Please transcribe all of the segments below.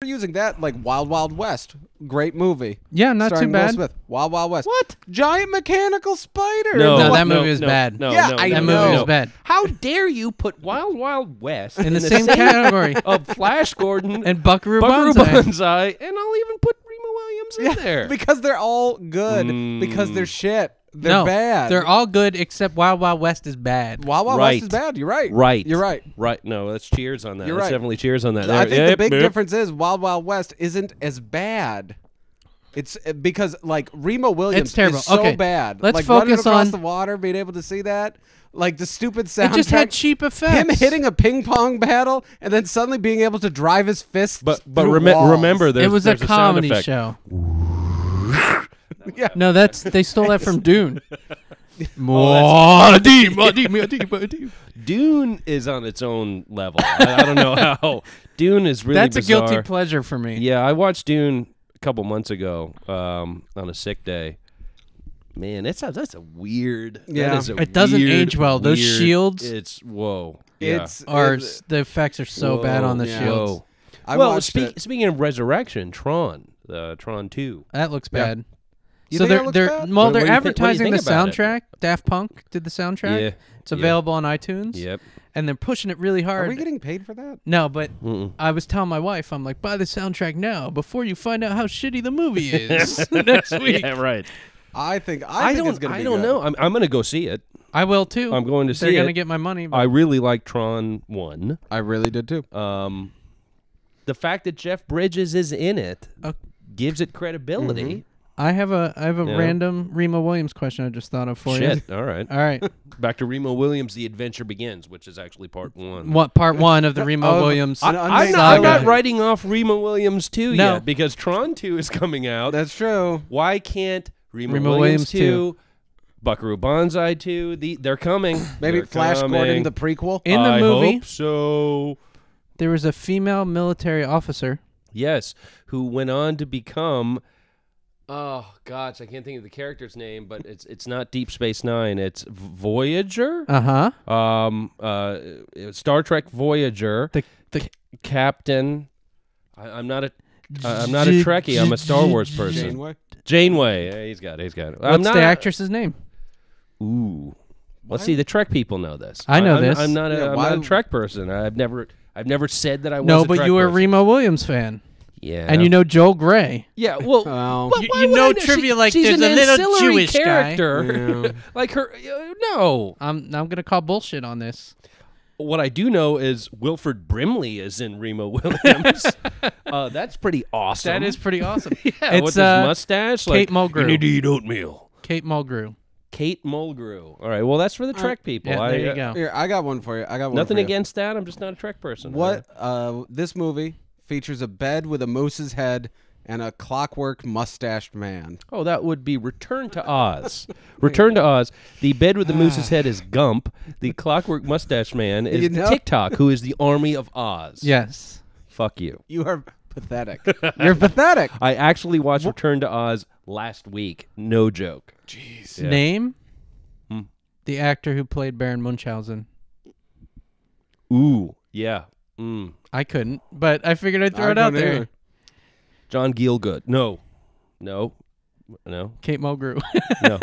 using that like Wild Wild West. Great movie. Yeah, not Starring too bad. Will Smith. Wild Wild West. What? Giant mechanical spider. No, that movie was bad. No, Yeah, no, I no, That know. movie no. was bad. How dare you put Wild Wild West In the same category. of Flash Gordon And Buckaroo Buckaroo Banzai. Banzai, and I'll even put Remo Williams in there. Because they're all good. Because they're shit. They're No, bad. they're all good except Wild Wild West is bad. Wild Wild Right. West is bad. You're right. Right. You're right. Right. No, that's cheers on that. You're That's right. definitely cheers on that. I think the Yep, big yep. difference is Wild Wild West isn't as bad. It's because like Remo Williams It's terrible. is so Okay, bad. let's like running focus across on- the water, being able to see that, like the stupid soundtrack. It just had cheap effects. Him hitting a ping pong battle and then suddenly being able to drive his fists. But through walls. remember, there's, It was a there's sound comedy effect. show. Yeah. No, they stole that from Dune. Dune is on its own level. I don't know how. Dune is really That's bizarre. a guilty pleasure for me. Yeah, I watched Dune a couple months ago on a sick day. Man, that's a weird. Yeah. that is a It doesn't weird, age well. Those weird- shields- It's whoa. Yeah. The effects are so bad on the yeah. shields. Whoa. I well, watched it. speaking of Resurrection, Tron 2. That looks Yeah. bad. You So think that looks they're bad? well, What do they're you think- what do you advertising the think about it? soundtrack. Daft Punk did the soundtrack. Yeah. It's available on iTunes. Yep. And they're pushing it really hard. Are we getting paid for that? No, but Mm-mm. I was telling my wife, I'm like, buy the soundtrack now before you find out how shitty the movie is next week. Yeah, right. I think I it's gonna be don't good. know. I'm going to go see it. I will too. I'm going to see They're gonna it. get my money. But I really like Tron 1. I really did too. The fact that Jeff Bridges is in it Oh. gives it credibility. I have a Yeah. random Remo Williams question I just thought of for Shit. you. All right. All right. Back to Remo Williams, The Adventure Begins, which is actually part 1. What part 1 of the Remo Of Williams an I'm unnamed not saga. writing off Remo Williams 2 No. yet because Tron 2 is coming out. That's true. Why can't Remo Remo Williams Williams 2, Buckaroo Banzai 2, they're coming. Maybe They're Flash coming. Gordon the prequel. In the I movie, hope so. there was a female military officer. Yes, who went on to become. Oh gosh, I can't think of the character's name, but it's not Deep Space Nine. It's Voyager. Star Trek Voyager. The Captain. I'm not a Trekkie. I'm a Star Wars person. Janeway. Janeway. Yeah, he's got it. I'm what's not the actress's name? Ooh. Let's see. The Trek people know this. I know I'm, this. I'm not a, Yeah, I'm why- not a Trek person. I've never said that I was. No, a but Trek you were a person. Remo Williams fan, Yeah. and you know Joel Grey. Yeah. Well. Well, but You- why you would know I trivia like she's there's an a little ancillary Jewish guy. character. Yeah. Like her. No. I'm gonna call bullshit on this. What I do know is Wilford Brimley is in Remo Williams. That's pretty awesome. That is pretty awesome. Yeah, it's with his mustache. Kate like, Mulgrew. You need to eat oatmeal. Kate Mulgrew. Kate Mulgrew. All right. Well, that's for the Trek people. Yeah, there you go. Here, I got one for you. Nothing for you. against that. I'm just not a Trek person. What? This movie features a bed with a moose's head and a clockwork mustached man. Oh, that would be Return to Oz. Return to Oz. The bed with the moose's head is Gump. The clockwork mustache man is You know- TikTok, who is the army of Oz. Yes. Fuck you. You are pathetic. You're pathetic. I actually watched Return to Oz last week. No joke. Jeez. Yeah. Name Hmm. the actor who played Baron Munchausen. Ooh, yeah. Mm. I couldn't, but I figured I'd throw I it out couldn't there. either. John Gielgud. No. Kate Mulgrew. No.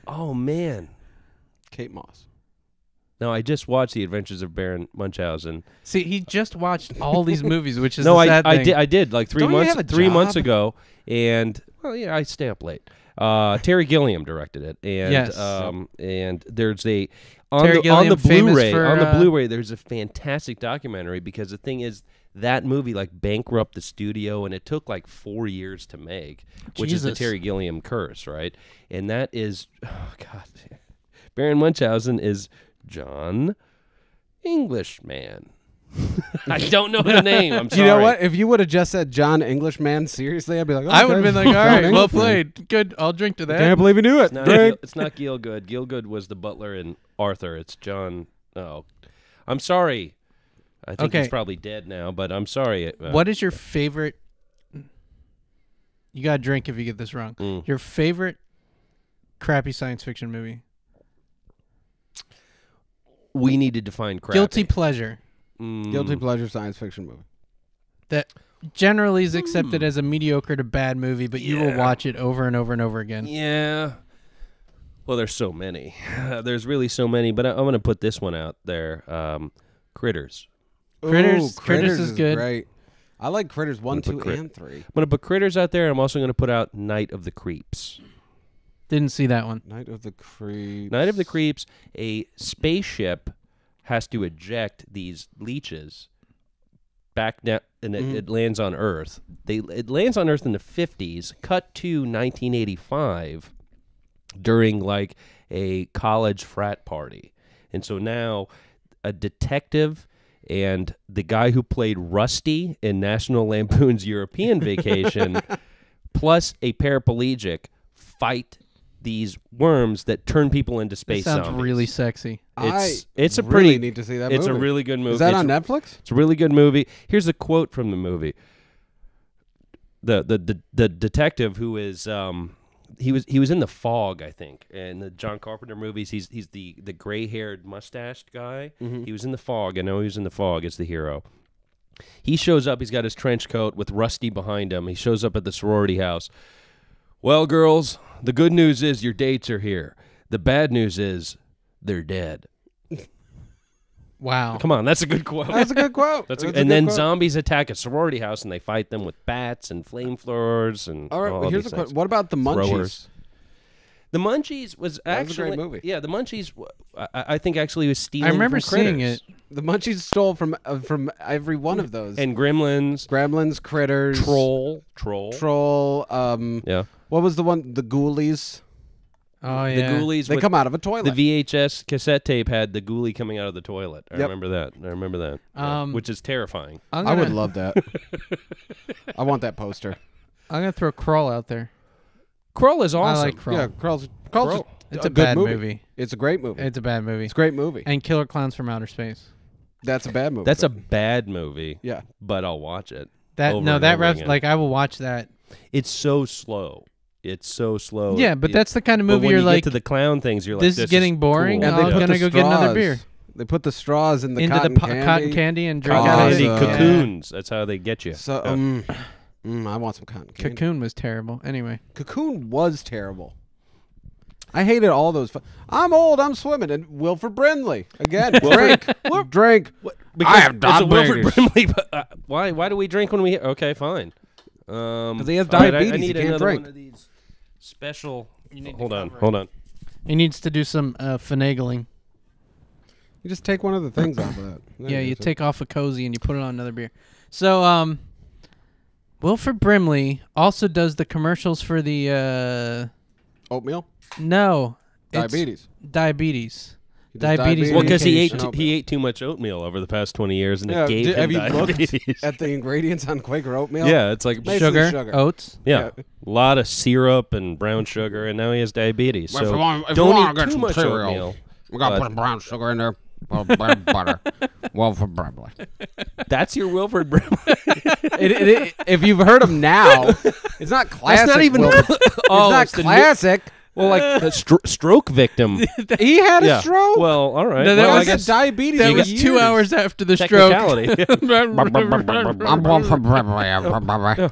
Oh, man. Kate Moss. No, I just watched The Adventures of Baron Munchausen. See, he just watched all these movies, which is No, the sad thing. I did like 3 Don't you months have a 3 months job? ago, and well, yeah, I stay up late. Terry Gilliam directed it, and Yes. and there's a on Terry the on the Gilliam, famous Blu-ray for, on the Blu-ray. There's a fantastic documentary because the thing is that movie like bankrupt the studio, and it took like 4 years to make, which is the Jesus. Terry Gilliam curse, right? And that is, oh God, Baron Munchausen is John Englishman. I don't know the name. I'm sorry. You know what? If you would have just said John Englishman, seriously, I'd be like, oh, I would have been like, all John right, well Englishman. played. Good, I'll drink to that. Can't believe he knew it. It's not, Drink. it's not Gielgud. Gielgud was the butler in Arthur. It's John. Oh, I'm sorry. I think Okay. he's probably dead now, but I'm sorry. What is your favorite? You got to drink if you get this wrong. Mm. Your favorite crappy science fiction movie? We need to define crappy. Guilty pleasure. Mm. Guilty pleasure science fiction movie. that generally is accepted as a mediocre to bad movie, but you will watch it over and over and over again. Yeah. Well, there's so many. There's really so many, but I'm going to put this one out there. Critters. Critters Critters is good. Great. I like Critters 1, 2, and 3. I'm going to put Critters out there. I'm also going to put out Night of the Creeps. Didn't see that one. Night of the Creeps. Night of the Creeps, a spaceship has to eject these leeches back down, and it lands on Earth. It lands on Earth in the 50s, cut to 1985 during like a college frat party. And so now a detective and the guy who played Rusty in National Lampoon's European Vacation plus a paraplegic fight these worms that turn people into space Sounds zombies. really sexy. It's a really pretty need to see that It's movie. a really good movie. Is that It's on Netflix? It's a really good movie. Here's a quote from the movie. The detective who is he was in The Fog, I think, in the John Carpenter movies. He's the gray-haired mustached guy. He was in The Fog. I know he was in The Fog as the hero. He shows up. He's got his trench coat with Rusty behind him. He shows up at the sorority house. Well, girls, the good news is your dates are here. The bad news is they're dead. Wow. Come on, that's a good quote. That's a good quote. And then zombies attack a sorority house and they fight them with bats and flamethrower and All right, all well, here's these a things. question. What about the Munchies? Throwers. The Munchies was That was actually a great movie. Yeah, the Munchies. I think actually was stealing. I remember from Critters. seeing it. The Munchies stole from every one of those. And Gremlins, Gremlins, Critters, Troll. Troll. Yeah, What was the one? The Ghoulies. Oh, the yeah. Ghoulies. They with- come out of a toilet. The VHS cassette tape had the ghoulie coming out of the toilet. I Yep. remember that. Yeah, which is terrifying. I'm I gonna, would love that. I want that poster. I'm going to throw Crawl out there. Crawl is awesome. I like Crawl. Yeah, Crawl's Crawl. It's a a good bad movie. movie. It's a great movie. It's a bad movie. It's a great movie. And Killer Clowns from Outer Space. That's a bad movie. That's a bad movie. yeah. But I'll watch it. That Over no, and that over reps again. like I will watch that. It's so slow. It's so slow. Yeah, but that's the kind of But movie when you're you like, get to the clown things, you're like, this is getting boring. cool. And I'm they put gonna the go get another beer. They put the straws in the Into cotton the candy. cotton candy and drink Oh, out of Candy, it. so- Yeah. cocoons. That's how they get you. So, I want some cotton candy. Cocoon was terrible. Anyway, Cocoon was terrible. I hated all those. I'm old. I'm swimming. And Wilford Brimley again. Drink. Drink. Because I have it's a Wilford diabetes. Brimley. But, why do we drink when we? Okay, fine. Because he has I diabetes, need he can't another drink. one of these special. need to Hold on. cover it. Hold on. he needs to do some finagling. You just take one of the things off of that. Yeah, you take off a cozy and you put it on another beer. So, Wilford Brimley also does the commercials for the oatmeal. no it's Diabetes. diabetes. He does Diabetes Well, because he ate medication. he ate too much oatmeal over the past 20 years, and Yeah, it gave him have you diabetes. looked at the ingredients on Quaker oatmeal? Yeah, it's like Basically Sugar, sugar. oats. yeah, a lot of syrup and brown sugar, and now he has diabetes. Well, if So you want- if you don't wanna eat get too some much cereal, oatmeal. We got to put brown sugar in there. Butter. Wilford Brimley. That's your Wilford Brimley. If you've heard him now, it's not classic. That's not even. Wilford. oh, It's it's the not classic. well, like the stroke victim. He had a yeah. stroke. Well, all right. No, that well, Well, I was I guess got diabetes. That for was 2 years. hours after the stroke. technicality. I'm Wilford Brimley.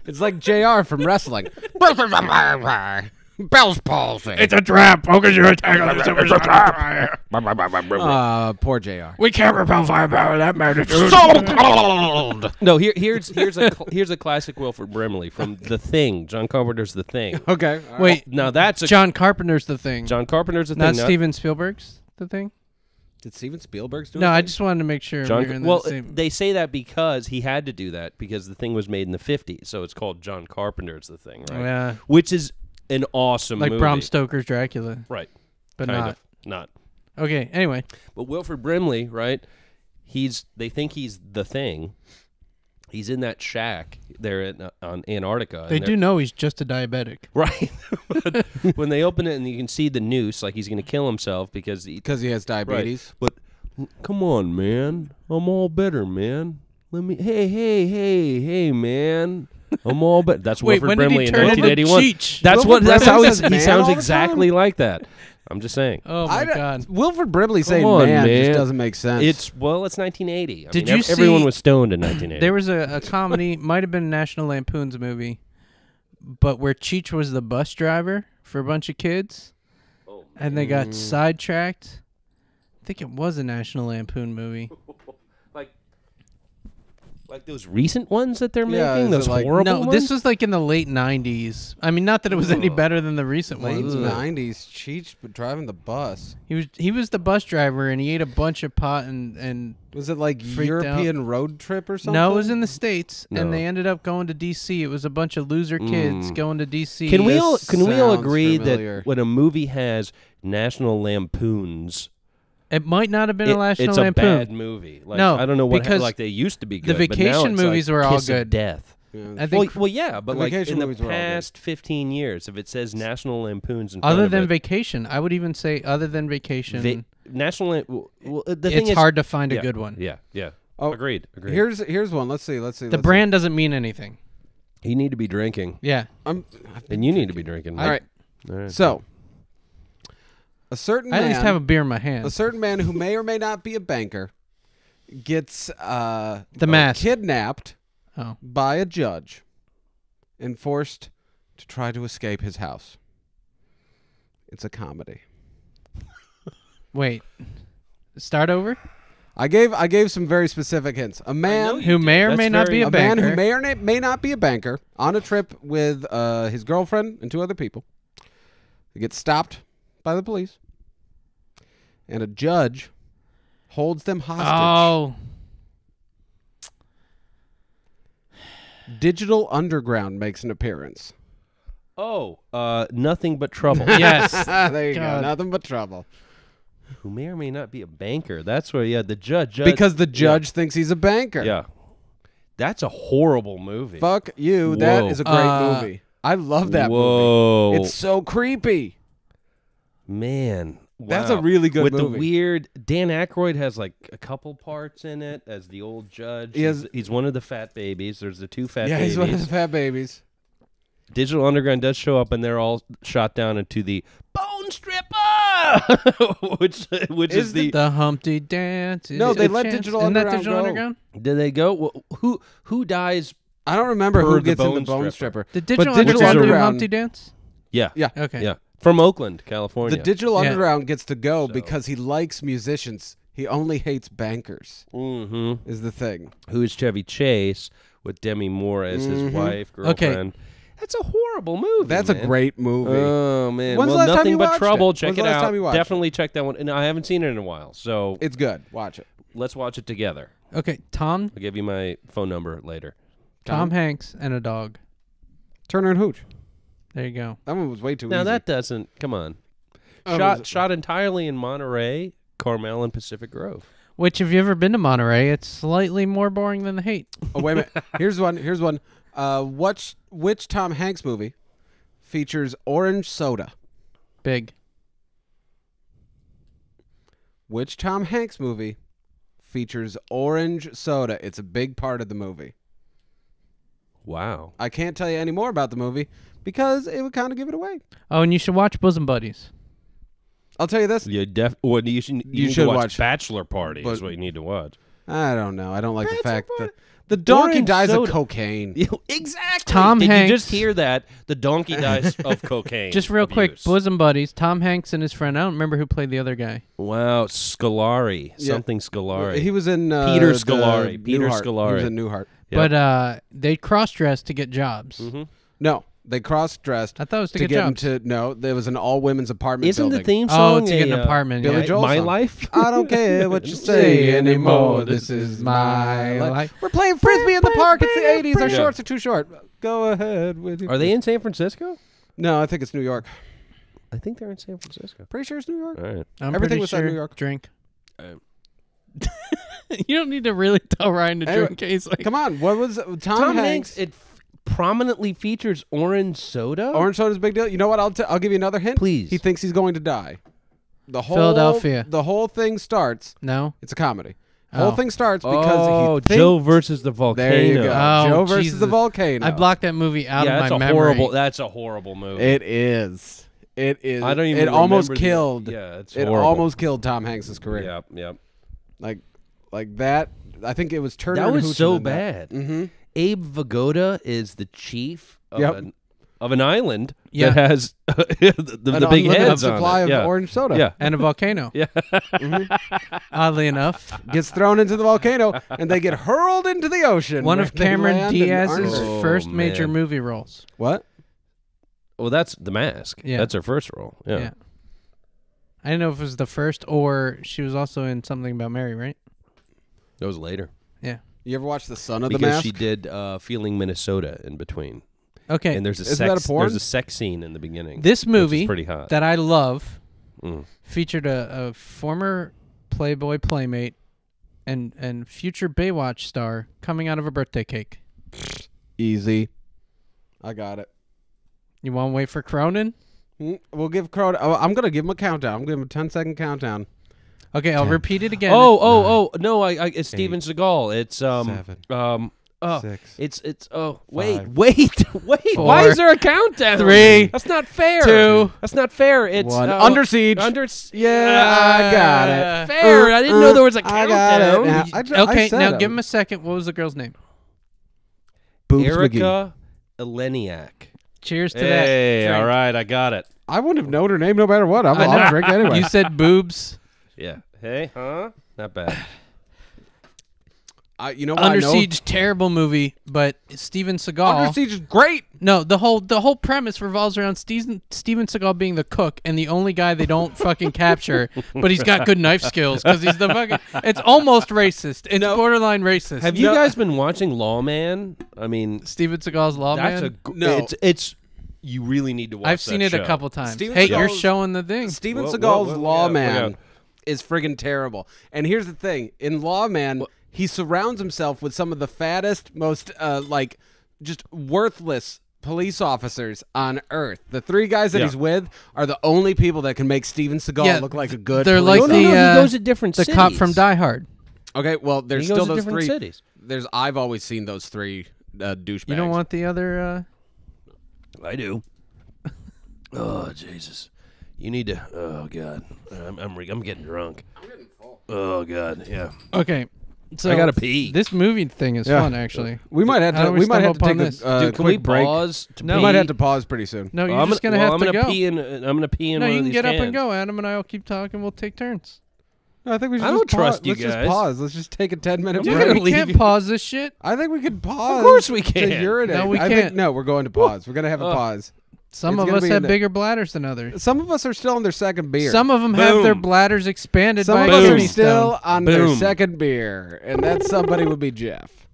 It's like JR from wrestling. Bell's palsy. It's a trap. Focus your attack on the trap. Poor JR. We can't repel firepower. That matters. No, here's a classic Wilford Brimley from The Thing. John Carpenter's The Thing. Okay. Wait, Now that's a John Carpenter's the thing. John Carpenter's The Not Thing. Steven Spielberg's the thing. Did Steven Spielberg's do No, it? I just wanted to make sure. John, we were in the well, same. they say that because he had to do that because The Thing was made in the 50s, so it's called John Carpenter's The Thing, right? Yeah, Which is an awesome like movie. Bram Stoker's Dracula, Right. but kind not. of. Not. Okay. Anyway, But Wilford Brimley, right? They think he's the Thing. He's in that shack there on Antarctica. they and do know he's just a diabetic. Right. But when they open it and you can see the noose, like he's going to kill himself because he has diabetes. But come on, man. I'm all better, man. Hey, man. I'm all but that's Wait, Wilford when did he Brimley in turn into 1981. Cheech? That's Wilford what. That's Brimley how says he man sounds all the exactly like that. I'm just saying. Oh my God. Wilford Brimley saying on, man just man. doesn't make sense. It's 1980. I Did mean, you everyone see- was stoned in 1980. There was a comedy, might have been National Lampoon's movie, but where Cheech was the bus driver for a bunch of kids, and they got sidetracked. I think it was a National Lampoon movie. like those recent ones that they're Yeah, making. is Those it like- horrible No, ones. this was like in the late '90s. I mean, not that it was any better than the recent late ones. 90s. Cheech driving the bus. He was the bus driver, and he ate a bunch of pot and Was it like Freaked European road trip or something? no, it was in the States, No. and they ended up going to D.C. It was a bunch of loser kids going to D.C. Can we This all sounds agree familiar. that when a movie has National Lampoons, It might not have been a National it's Lampoon. a bad movie? Like, No, I don't know what because like they used to be the good. but now vacation it's movies like were all Kiss of good. Death. Yeah. I think Well, yeah, but The like vacation in the movies were all good. past 15 years, if it says National Lampoons in front other of than it, Vacation, I would even say other than Vacation, National, well, the thing it's is, hard to find yeah, a good one. Yeah, yeah. Oh, Agreed. Here's one. Let's see. The brand doesn't mean anything. You need to be drinking, Yeah. I'm, and you need to be drinking. all right. All right. So, a certain I man, at least have a beer in my a hand. certain man who may or may not be a banker gets The Mask. kidnapped Oh. by a judge and forced to try to escape his house. It's a comedy. Wait. Start over? I gave some very specific hints. A man Who may or That's may not very- be a a man banker. who may or may not be a banker on a trip with his girlfriend and two other people. He gets stopped by the police, and a judge holds them hostage. Oh. Digital Underground makes an appearance. Oh, nothing but trouble. Yes. There you God. go. Nothing but trouble. Who may or may not be a banker. That's where, yeah, the judge. Because the judge thinks he's a banker. Yeah. That's a horrible movie. Fuck you. That Whoa. is a great movie. I love that Whoa. movie. It's so creepy. Man. That's a wow. really good With movie. the weird, Dan Aykroyd has like a couple parts in it as the old judge. He has- He's one of the fat babies. There's the two fat Yeah, babies. he's one of the fat babies. Digital Underground does show up, and they're all shot down into the Bone Stripper, which is the. The Humpty Dance. No, is they a let chance. Digital Isn't that Underground Digital go. Underground? Did they go? Who dies? I don't remember Per who the gets in the Bone Bone Stripper. Stripper. Did Digital Digital Underground do Underground- Humpty Dance? Yeah, Yeah. Okay. yeah, from Oakland, California. The Digital Yeah. Underground gets to go So- because he likes musicians. He only hates bankers, Mm-hmm. is the thing. Who is Chevy Chase with Demi Moore as his wife, Okay. girlfriend? That's a horrible movie. That's man. a great movie. Oh man! When's the well, last time nothing you but watched trouble. it? Check When's it the last out. time you watched it? Definitely check that one. And I haven't seen it in a while, so It's good. Watch it. let's watch it together. Okay. Tom I'll give you my phone number later. Tom Hanks and a dog. Turner and Hooch. There you go. That one was way too Now easy. that doesn't. Come on. Oh, shot was it- shot entirely in Monterey, Carmel, and Pacific Grove. Which, if you ever been to Monterey, it's slightly more boring than The Hate. Oh wait a minute. Here's one. Here's one. Which Tom Hanks movie features orange soda? Big. Which Tom Hanks movie features orange soda? It's a big part of the movie. Wow. I can't tell you any more about the movie because it would kind of give it away. Oh, and you should watch Bosom Buddies. I'll tell you this. You you should. You need should to watch watch- Bachelor Party. but- Is what you need to watch. I don't know. I don't like the Bachelor fact that Party. the donkey Orange dies soda. of cocaine. Exactly. Tom Did Hanks- you just hear that? The donkey dies of cocaine. Just real quick, abuse. Bosom Buddies. Tom Hanks and his friend. I don't remember who played the other guy. Wow, Scolari. Yeah. Something Scolari. He was in Peter the Scolari. Peter Newhart. He Scolari. was in Newhart. Yep. But they cross-dressed to get jobs. Mm-hmm. No, they cross-dressed I thought it was to, to get get him jobs. to. No, there was an all-women's apartment Isn't building. the theme Oh, song to get a, an apartment. Billy yeah. Joel My song. Life? I don't care what you say anymore. This is my life. We're playing frisbee in the park. It's the 80s. Our Yeah. shorts are too short. Go ahead with it. Are they in San Francisco? No, I think it's New York. I think they're in San Francisco. Pretty sure it's New York. All right. I'm Everything pretty was said sure. New York. Drink. Um, You don't need to really tell Ryan to Anyway, drink. He's like, Come on. What was Tom Tom Hanks? Hanks. It prominently features orange soda. Orange soda's a big deal. You know what? I'll give you another hint. Please. He thinks he's going to die. The whole Philadelphia. The whole thing starts. no. It's a comedy. Whole Oh. thing starts because he thinks, Joe versus the volcano. There you go. Oh, Joe versus Jesus. the volcano. I blocked that movie out Yeah, of that's my a memory. horrible. That's a horrible movie. It is. It is. I don't even. It almost remember the- killed. Yeah, it's It horrible. almost killed Tom Hanks' career. Yep, yep. Like that. I think it was Turner. That was so bad. bad. Mm-hmm. Abe Vigoda is the chief of, Yep. of an island Yeah. that has the big heads on supply it. of yeah. orange soda. Yeah. And a volcano. Yeah. Oddly enough, Gets thrown into the volcano, and they get hurled into the ocean. one where of they Cameron land and aren't Diaz's hurt. Oh, first major man. movie roles. What? Well, that's The Mask. Yeah. That's her first role. Yeah. Yeah. I didn't know if it was the first or she was also in Something About Mary, right? That was later. Yeah. You ever watch The Son of the Because Mask? she did Feeling Minnesota in between. Okay. And there's a Isn't that a porn? there's a sex scene in the beginning. This which movie is pretty hot. that I love Mm. featured a former Playboy playmate and future Baywatch star coming out of a birthday cake. Easy. I got it. You want to wait for Cronin? We'll give Crow. Oh, I'm gonna give him a countdown. I'm giving him a 10-second countdown. Okay, I'll repeat it again. Oh, no! It's Steven Seagal. It's 7, 6. It's Five. wait. Four. Why is there a countdown? 3. That's not fair. 2. That's not fair. It's 1. Under Siege. Yeah, I got it. Fair. I didn't know there was a I countdown. got it. Now, I Okay, said now it. give him a second. What was the girl's name? Boobs McGee. Erica Eleniak. Cheers to Hey, that. all drink. right, I got it. I wouldn't have known her name no matter what. I'll drink anyway. You said boobs. Yeah. Hey, huh? Not bad. You know what? Under I know? Siege, terrible movie, but Steven Seagal. Under Siege is great. No, the whole premise revolves around Steven Seagal being the cook and the only guy they don't fucking capture, but he's got good knife skills because he's the fucking. It's almost racist. It's borderline racist. Have you guys been watching Lawman? I mean, Steven Seagal's Lawman? No. It's you really need to watch. I've seen that it show. a couple times. Steven Hey, you're Seagal's- showing the thing. Steven Whoa, Seagal's whoa, whoa. Lawman Yeah, look out. is friggin' terrible. And here's the thing: in Lawman, he surrounds himself with some of the fattest, most just worthless police officers on Earth. The 3 guys that Yeah. he's with are the only people that can make Steven Seagal Yeah, look like a good. they're police like No, the, he uh, goes to different The cities. cop from Die Hard. Okay, well, there's He still goes to those different 3. cities. I've always seen those 3 douchebags. You don't want the other. I do. Oh Jesus! You need to. Oh God! I'm getting drunk. I'm getting full. Oh God! Yeah. Okay. So I gotta pee. This movie thing is Yeah. fun, actually. We might have How to. do we We might have to stumble take upon a this? Dude, can we quick break. pause? To We pee? might have to pause pretty soon. No, you're I'm just gonna well, have I'm to gonna go. pee in. I'm gonna pee in No, one you of can these get up and cans. go. Adam and I will keep talking. We'll take turns. No, I think we should I just don't trust you Let's just guys. pause. Let's just take a 10-minute Dude, break. gonna we can't leave you. pause this shit. I think we could pause. Of course we To can. urinate. No, we I think, can't. no, we're going to pause. We're going to have a pause. Some It's of gonna us be have in the- bigger bladders than others. Some of us are still on their second beer. Some of them have their Boom. bladders expanded Some by of us are kidney still stone. on their Boom. second beer, and that somebody would be Jeff.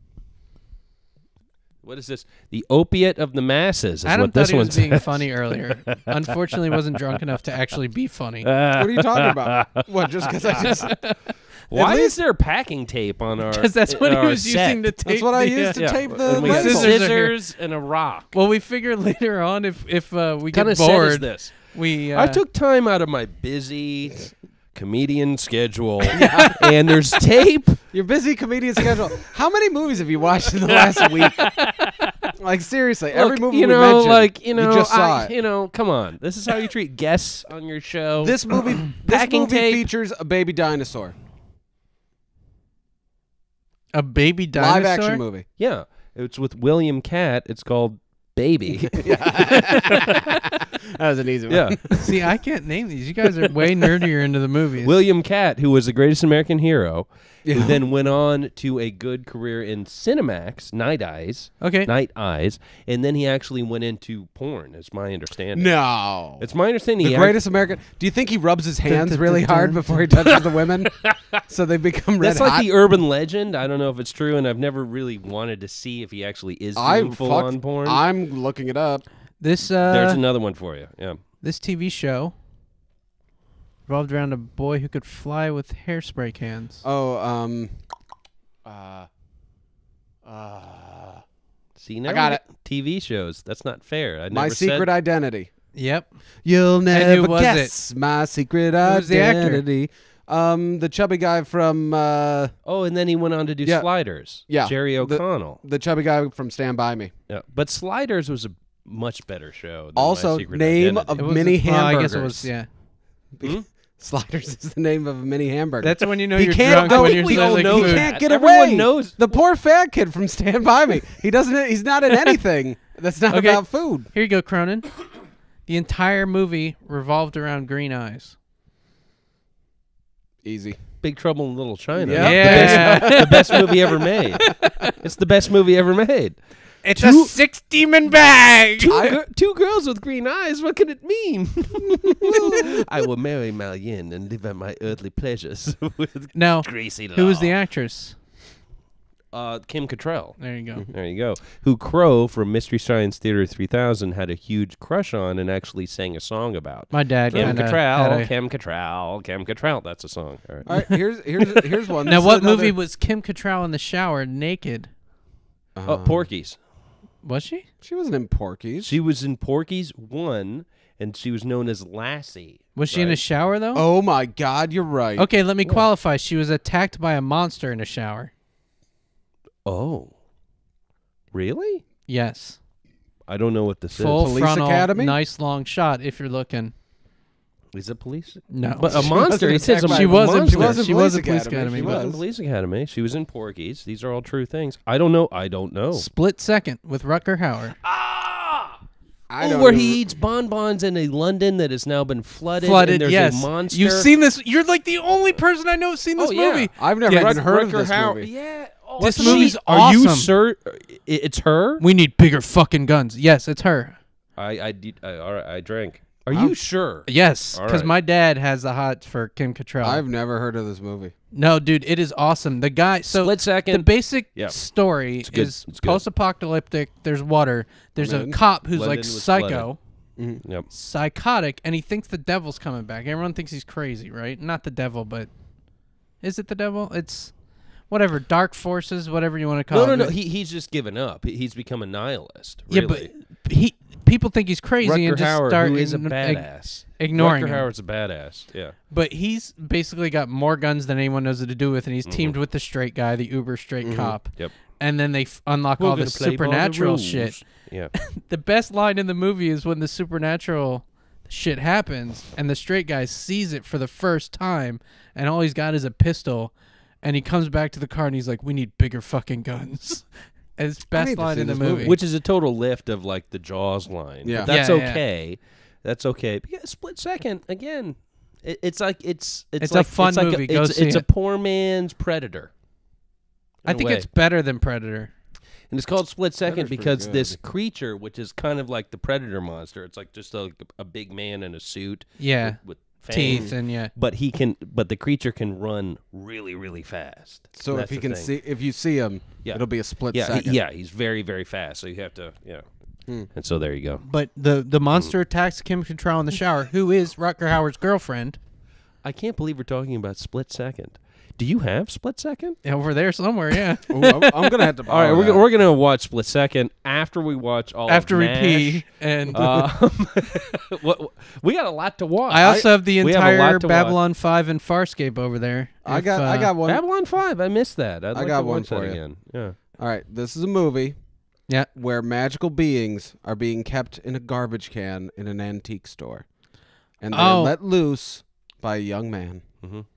What is this? The opiate of the masses is Adam what this thought he one was being says. funny earlier. Unfortunately, wasn't drunk enough to actually be funny. What are you talking about? What? Just because I just? Why At is there packing tape on our? Because that's what he our was set? using to tape. That's what I the, used to Yeah. tape the And we got label. Scissors are here. scissors and a rock. Well, we figured later on if we What get kind of set is bored, this? we I took time out of my busy comedian schedule, and there's tape. Your busy comedian schedule. How many movies have you watched in the last week? Like seriously, every Look, movie you we know, mentioned, like you know, just saw it. you know, come on. This is how you treat guests on your show. This movie Packing tape. features a baby dinosaur, a baby dinosaur. live action movie. Yeah, it's with William Catt. It's called Baby. That was an easy one. Yeah, See, I can't name these. You guys are way nerdier into the movies. William Catt, who was the greatest American hero, Yeah. who then went on to a good career in Cinemax, Night Eyes, and then he actually went into porn. Is my understanding. No. It's my understanding. The he greatest American. Do you think he rubs his hands really hard before he touches the women, so they become red That's like hot? the urban legend. I don't know if it's true, and I've never really wanted to see if he actually is doing full-on porn. I'm looking it up. This There's another one for you. Yeah. this TV show revolved around a boy who could fly with hairspray cans. Oh, See, now got we TV shows. That's not fair. I My never Secret said, Identity. Yep. You'll never who was guess my secret Who was the actor? identity. The chubby guy from Oh, and then he went on to do Yeah. Sliders. Yeah. Jerry O'Connell. the chubby guy from Stand By Me. Yeah. But Sliders was a much better show. Than Also, My Secret name Identity. of It was mini well, I hamburgers. guess it was. Yeah. Sliders is the name of a mini hamburger. That's when you know He you're can't drunk go- when you're we all selling know food. He that. can't get Everyone away. knows. The poor fat kid from Stand By Me. He doesn't. He's not in anything that's not Okay. about food. Here you go, Cronin. The entire movie revolved around green eyes. Easy. Big Trouble in Little China. Yeah. Yeah. The best movie ever made. It's the best movie ever made. It's a 6-demon bag. Two girls with green eyes. What can it mean? I will marry Malyin and live at my earthly pleasures with Now, Gracie Law. who was the actress? Kim Cattrall. There you go. There you go. Who Crow from Mystery Science Theater 3000 had a huge crush on and actually sang a song about. My dad Kim kinda had Cattrall, a- Kim Cattrall, Kim Cattrall. That's a song. All right. All right. Here's one. Now, This is what another- movie was Kim Cattrall in the shower naked? Oh, Porky's. Was she? She wasn't in Porky's. She was in Porky's 1, and she was known as Lassie. Was she in a right? shower though? Oh my God, you're right. Okay, let me qualify. She was attacked by a monster in a shower. Oh. Really? Yes. I don't know what this Full Police frontal, Academy? nice long shot. If you're looking, is. Is it police? no. But a She monster. wasn't He says attacked by a She a wasn't. monster. She wasn't. She was a police Academy. academy. She She but- was in Police Academy. She was in Porky's. These are all true things. I don't know. I don't know. Split Second with Rutger Hauer. I don't where know. he eats bonbons in a London that has now been flooded. Flooded. And there's Yes. a monster. You've seen this. You're like the only person I know who's seen this Oh, yeah. movie. I've never Yeah, even heard of Rutger this Hauer. movie. Yeah. Oh, This she- movie's Are you awesome. sure? It's her. We need bigger fucking guns. Yes, it's her. All right. I drank. Are you sure? Yes, All because right. my dad has the hots for Kim Cattrall. I've never heard of this movie. No, dude, it is awesome. The guy. So Split Second. the basic Yeah. story good. is It's good. post-apocalyptic. There's water. There's a London. cop who's London like was psycho, Yep. psychotic, and he thinks the devil's coming back. Everyone thinks he's crazy, right? Not the devil, but is it the devil? It's whatever, dark forces, whatever you want to call it. No. He's just given up. He's become a nihilist. Yeah, Really. but people think he's crazy Rutger and just Hauer, start who is a ign- badass. ignoring Rutger him. Hauer's a badass. Yeah. But he's basically got more guns than anyone knows what to do with, and he's Mm-hmm. teamed with the straight guy, the uber straight cop. Yep. And then they unlock all this supernatural shit. Yeah. The best line in the movie is when the supernatural shit happens, and the straight guy sees it for the first time, and all he's got is a pistol, and he comes back to the car and he's like, "We need bigger fucking guns." And it's I best need to line see in the this movie. movie. Which is a total lift of like the Jaws line. Yeah. But that's Yeah, yeah. okay. That's okay. But yeah, Split Second again. It's like it's It's like, a fun it's like movie. Go it's see it's a it. poor man's Predator. I in a think way. it's better than Predator. And it's called Split Second Predator's pretty because good. this creature, which is kind of like the Predator monster, it's like just a big man in a suit Yeah, with fangs. teeth and yeah. But the creature can run really, really fast. So That's if you the can thing. see, if you see him, Yeah. it'll be a split yeah, second. he's very, very fast. So you have to, Hmm. And so there you go. But the monster attacks Kim Cattrall in the shower, who is Rutger Hauer's girlfriend. I can't believe we're talking about Split Second. Do you have Split Second? Over there somewhere, yeah. Ooh, I'm gonna have to. All right, borrow we're that. we're gonna watch Split Second after we watch all After of we MASH. pee, and we got a lot to watch. I also have the we have a lot entire to Babylon 5 and Farscape over there. I If, got one. Babylon 5. I missed that. I'd like got to one watch that for you. again. Yeah. All right, this is a movie. Yeah. Where magical beings are being kept in a garbage can in an antique store, and they're Oh. let loose by a young man.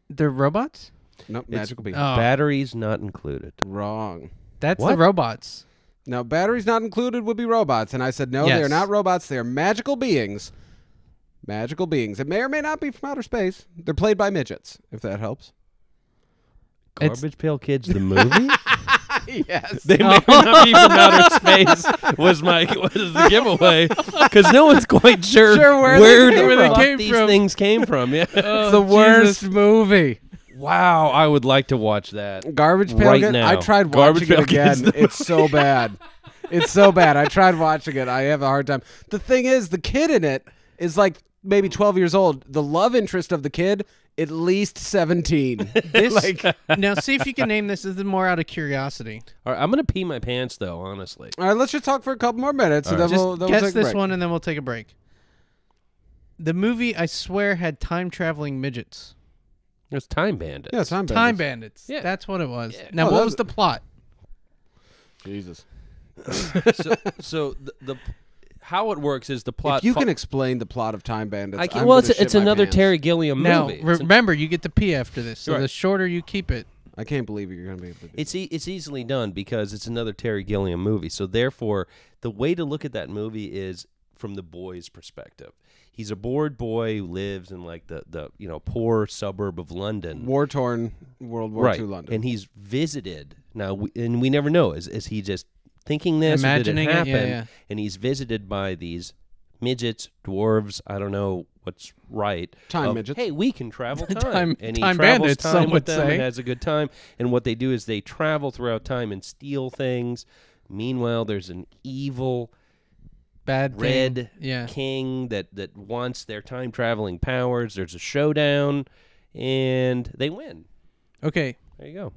They're robots? Nope, It's magical beings. Oh, Batteries not included. Wrong. that's the What? robots. No, batteries not included would be robots, and I said no. They are Yes. not robots. They are magical beings. Magical beings. It may or may not be from outer space. They're played by midgets, if that helps. It's- Garbage Pail Kids, the movie? Yes. They may not be from outer space. Was the giveaway? Because no one's quite sure, where the they fuck came these from. things came from. Yeah. Oh, the worst Jesus. movie. Wow, I would like to watch that. Garbage Pail Right Kid. now. I tried Garbage watching it Pail Kid's again. It's so bad. It's so bad. I tried watching it. I have a hard time. The thing is, the kid in it is like maybe 12 years old. The love interest of the kid, at least 17. This, now, see if you can name this. This is more out of curiosity. All right, I'm gonna pee my pants though. Honestly, All right, let's just talk for a couple more minutes, and All then right. we'll Just take guess a this break. one, and then we'll take a break. The movie, I swear, had time-traveling midgets. It's Time Bandits. Yeah, Time Bandits. Time Bandits. Yeah. That's what it was. Yeah. Now, Oh, what that- was the plot? Jesus. So the how it works is the plot. If you can explain the plot of Time Bandits, I can, I'm well, gonna it's shit my another pants. Terry Gilliam Now, movie. It's an- remember, you get to pee after this, so Right. the shorter you keep it. I can't believe you're going to be able to do It's easily done because it's another Terry Gilliam movie. So therefore, the way to look at that movie is from the boy's perspective. He's a bored boy who lives in like the poor suburb of London. war-torn World War Right. II London. And he's visited. Now and we never know is he just thinking this Imagining or it? did it Yeah, happen? yeah. And he's visited by these midgets, dwarves, I don't know what's right. Time of, midgets. Hey, we can travel time. Time- and he time travels bandits, time some with would them say. and has a good time. And what they do is they travel throughout time and steal things. Meanwhile, there's an evil Bad red thing. Yeah. king that wants their time traveling powers. There's a showdown, and they win. Okay. There you go.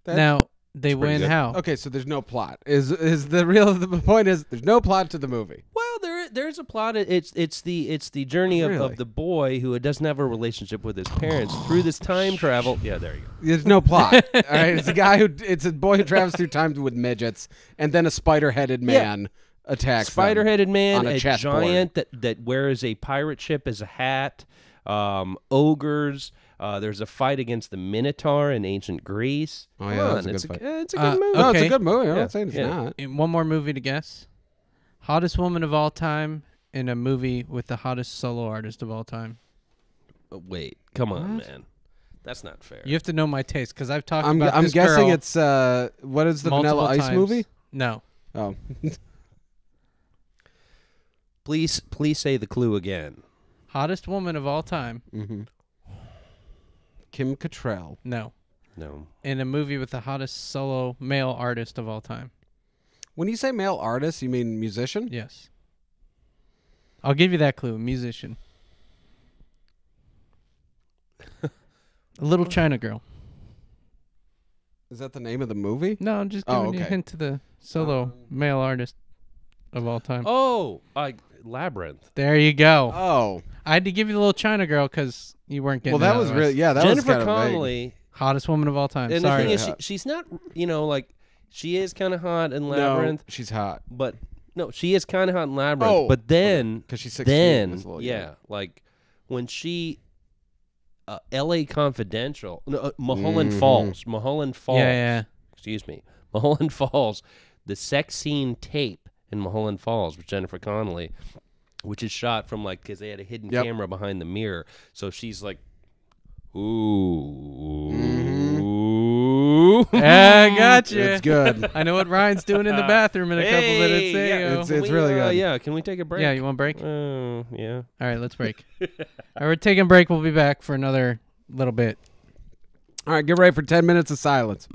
That- Now, they pretty win good. how? Okay, so there's no plot. Is the point is there's no plot to the movie. Well, there's a plot. It's the journey Really? of the boy who doesn't have a relationship with his parents through this time travel. Yeah, there you go. There's no plot. All right, it's a boy who travels through time with midgets, and then a spider-headed man attacks them Spider-headed man, on a a chessboard. giant that wears a pirate ship as a hat. Ogres. There's a fight against the Minotaur in ancient Greece. Oh, yeah, Come that's a on, good fight. It's a good movie. No, it's Okay. a good movie. I'm Yeah, not saying it's yeah. not. And one more movie to guess. Hottest woman of all time in a movie with the hottest solo artist of all time. Wait, come on, man. That's not fair. You have to know my taste because I've talked I'm about this guessing girl it's what is the multiple Vanilla Ice times. movie? No. Oh, Please say the clue again. Hottest woman of all time. mm-hmm. Kim Cattrall. No. No. In a movie with the hottest solo male artist of all time. When you say male artist, you mean musician? Yes. I'll give you that clue. Musician. A little China girl. Is that the name of the movie? No, I'm just Oh, giving you a okay. hint to the solo male artist of all time. Oh, Labyrinth. There you go. Oh, I had to give you the little China girl because you weren't getting well, that it was otherwise. really that Jennifer was kind Connelly. Hottest woman of all time. And Sorry. the thing is, Hot. she's not, like, she is kind of hot in No, Labyrinth, she's hot but no, she is kind of hot in Labyrinth. Oh, but then, because she's 16. then, That's a little yeah, young. like when she, L.A. Confidential, no, Mulholland Mhm. Falls, Mulholland Falls. yeah. Excuse me, Mulholland Falls. The sex scene tape in Mulholland Falls with Jennifer Connelly, which is shot from because they had a hidden Yep. camera behind the mirror, so she's like, ooh. I gotcha. It's good. I know what Ryan's doing in the bathroom in a couple minutes. There you yeah, go. It's can we, really good. Yeah, can we take a break? Yeah, you want a break? Yeah. All right, let's break. All right, we're taking a break. We'll be back for another little bit. All right, get ready for 10 minutes of silence.